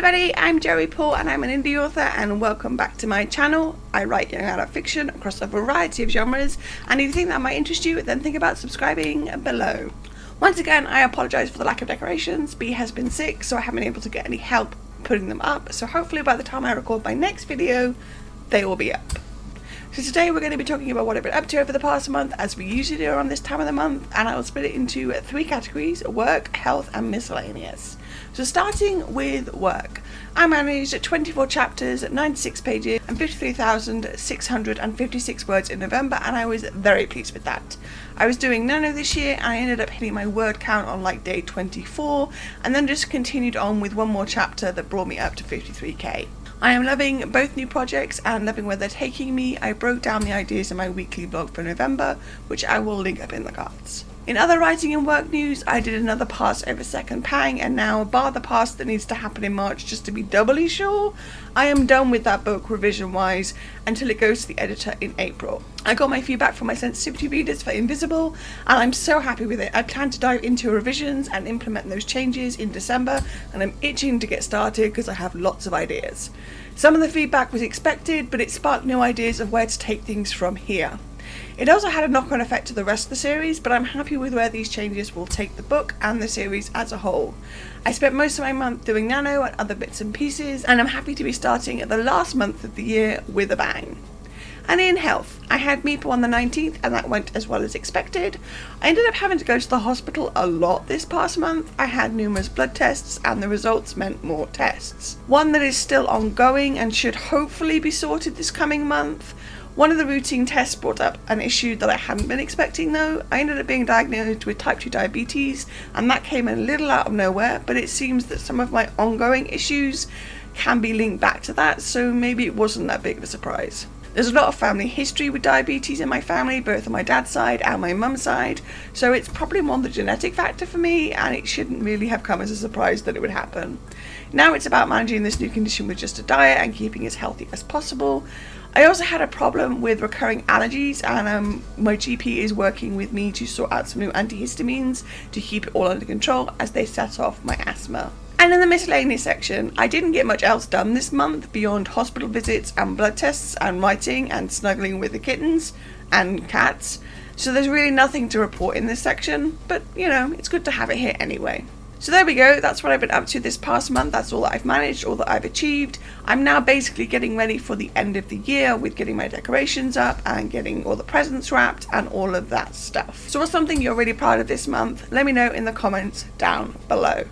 everybody, I'm Joey Paul and I'm an indie author, and welcome back to my channel. I write young adult fiction across a variety of genres, and if you think that might interest you, then think about subscribing below. Once again, I apologise for the lack of decorations. B has been sick, so I haven't been able to get any help putting them up, so hopefully by the time I record my next video, they will be up. So today we're going to be talking about what I've been up to over the past month, as we usually do around this time of the month, and I will split it into three categories: work, health and miscellaneous. So starting with work, I managed 24 chapters, 96 pages and 53,656 words in November, and I was very pleased with that. I was doing nano this year and I ended up hitting my word count on like day 24, and then just continued on with one more chapter that brought me up to 53k. I am loving both new projects and loving where they're taking me. I broke down the ideas in my weekly blog for November, which I will link up in the cards. In other writing and work news, I did another pass over Second Pang, and now, bar the pass that needs to happen in March just to be doubly sure, I am done with that book revision wise until it goes to the editor in April. I got my feedback from my sensitivity readers for Invisible and I'm so happy with it. I plan to dive into revisions and implement those changes in December, and I'm itching to get started because I have lots of ideas. Some of the feedback was expected, but it sparked new ideas of where to take things from here. It also had a knock-on effect to the rest of the series, but I'm happy with where these changes will take the book and the series as a whole. I spent most of my month doing nano and other bits and pieces, and I'm happy to be starting at the last month of the year with a bang. And in health, I had Meeple on the 19th and that went as well as expected. I ended up having to go to the hospital a lot this past month. I had numerous blood tests and the results meant more tests. One that is still ongoing and should hopefully be sorted this coming month. One of the routine tests brought up an issue that I hadn't been expecting though. I ended up being diagnosed with type 2 diabetes, and that came a little out of nowhere, but it seems that some of my ongoing issues can be linked back to that, so maybe it wasn't that big of a surprise. There's a lot of family history with diabetes in my family, both on my dad's side and my mum's side, so it's probably more the genetic factor for me, and it shouldn't really have come as a surprise that it would happen. Now it's about managing this new condition with just a diet and keeping as healthy as possible. I also had a problem with recurring allergies, and my GP is working with me to sort out some new antihistamines to keep it all under control as they set off my asthma. And in the miscellaneous section, I didn't get much else done this month beyond hospital visits and blood tests and writing and snuggling with the kittens and cats, so there's really nothing to report in this section, but you know, it's good to have it here anyway. So there we go, that's what I've been up to this past month. That's all that I've managed, all that I've achieved. I'm now basically getting ready for the end of the year with getting my decorations up and getting all the presents wrapped and all of that stuff. So what's something you're really proud of this month? Let me know in the comments down below.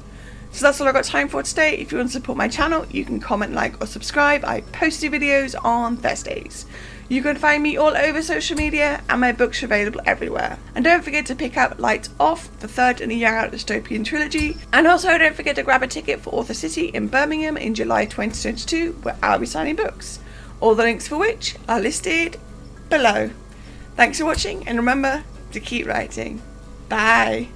So that's all I've got time for today. If you want to support my channel, you can comment, like or subscribe. I post new videos on Thursdays. You can find me all over social media, and my books are available everywhere. And don't forget to pick up Lights Off, the third in the Young Adult Dystopian trilogy. And also don't forget to grab a ticket for Author City in Birmingham in July 2022, where I'll be signing books. All the links for which are listed below. Thanks for watching, and remember to keep writing. Bye.